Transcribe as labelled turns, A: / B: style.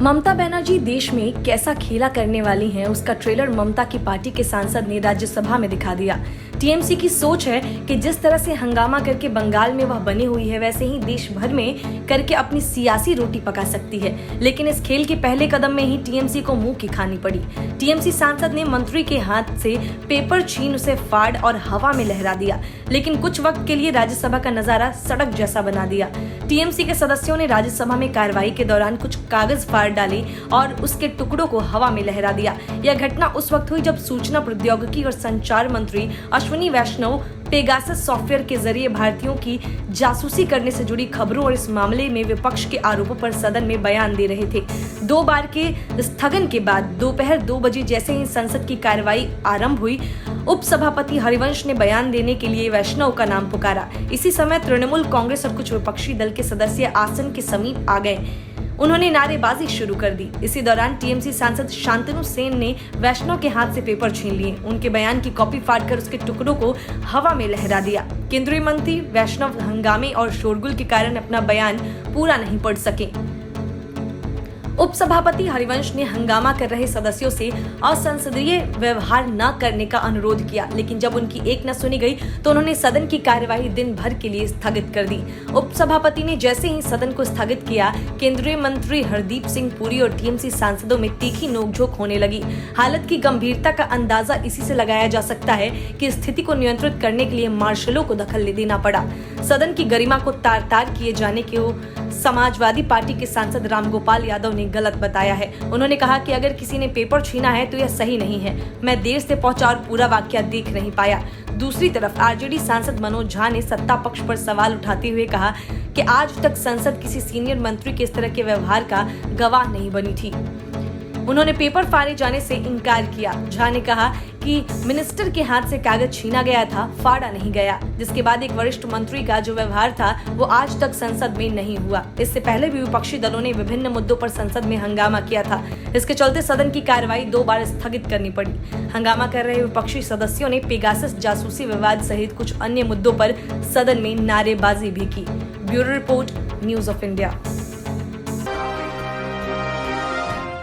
A: ममता बनर्जी देश में कैसा खेला करने वाली हैं, उसका ट्रेलर ममता की पार्टी के सांसद ने राज्यसभा में दिखा दिया। टीएमसी की सोच है कि जिस तरह से हंगामा करके बंगाल में वह बनी हुई है, वैसे ही देश भर में करके अपनी सियासी रोटी पका सकती है। लेकिन इस खेल के पहले कदम में ही टीएमसी को मुंह की खानी पड़ी। टीएमसी सांसद ने मंत्री के हाथ से पेपर छीन उसे फाड़ और हवा में लहरा दिया, लेकिन कुछ वक्त के लिए राज्यसभा का नजारा सड़क जैसा बना दिया। टीएमसी के सदस्यों ने राज्यसभा में कार्रवाई के दौरान कुछ कागज फाड़ डाले और उसके टुकड़ों को हवा में लहरा दिया। यह घटना उस वक्त हुई जब सूचना प्रौद्योगिकी और संचार मंत्री अश्विनी वैष्णव पेगासस सॉफ्टवेयर के जरिए भारतीयों की जासूसी करने से जुड़ी खबरों और इस मामले में विपक्ष के आरोपों पर सदन में बयान दे रहे थे। 2 बार के स्थगन के बाद दोपहर 2 बजे जैसे ही संसद की कार्रवाई आरंभ हुई, उपसभापति हरिवंश ने बयान देने के लिए वैष्णव का नाम पुकारा। इसी समय तृणमूल कांग्रेस और कुछ विपक्षी दल के सदस्य आसन के समीप आ गए। उन्होंने नारेबाजी शुरू कर दी। इसी दौरान टीएमसी सांसद शांतनु सेन ने वैष्णव के हाथ से पेपर छीन लिए, उनके बयान की कॉपी फाड़कर उसके टुकड़ों को हवा में लहरा दिया। केंद्रीय मंत्री वैष्णव हंगामे और शोरगुल के कारण अपना बयान पूरा नहीं पढ़ सके। उपसभापति हरिवंश ने हंगामा कर रहे सदस्यों से असंसदीय व्यवहार न करने का अनुरोध किया, लेकिन जब उनकी एक न सुनी गई तो उन्होंने सदन की कार्यवाही दिन भर के लिए स्थगित कर दी। उपसभापति ने जैसे ही सदन को स्थगित किया, केंद्रीय मंत्री हरदीप सिंह पुरी और टीएमसी सांसदों में तीखी नोकझोंक होने लगी। हालत की गंभीरता का अंदाजा इसी से लगाया जा सकता है कि स्थिति को नियंत्रित करने के लिए मार्शलों को दखल देना पड़ा। सदन की गरिमा को तार-तार किए जाने को समाजवादी पार्टी के सांसद रामगोपाल यादव ने गलत बताया है। उन्होंने कहा कि अगर किसी ने पेपर छीना है तो यह सही नहीं है। मैं देर से पहुंचा और पूरा वाकया देख नहीं पाया। दूसरी तरफ आरजेडी सांसद मनोज झा ने सत्ता पक्ष पर सवाल उठाते हुए कहा कि आज तक संसद किसी सीनियर मंत्री के इस तरह के व्यवहार का गवाह नहीं बनी थी। उन्होंने पेपर फाड़े जाने से इनकार किया। झा ने कहा कि मिनिस्टर के हाथ से कागज छीना गया था, फाड़ा नहीं गया, जिसके बाद एक वरिष्ठ मंत्री का जो व्यवहार था वो आज तक संसद में नहीं हुआ। इससे पहले भी विपक्षी दलों ने विभिन्न मुद्दों पर संसद में हंगामा किया था। इसके चलते सदन की कार्रवाई 2 बार स्थगित करनी पड़ी। हंगामा कर रहे विपक्षी सदस्यों ने पेगासस जासूसी विवाद सहित कुछ अन्य मुद्दों पर सदन में नारेबाजी भी की। Bureau report, news of India.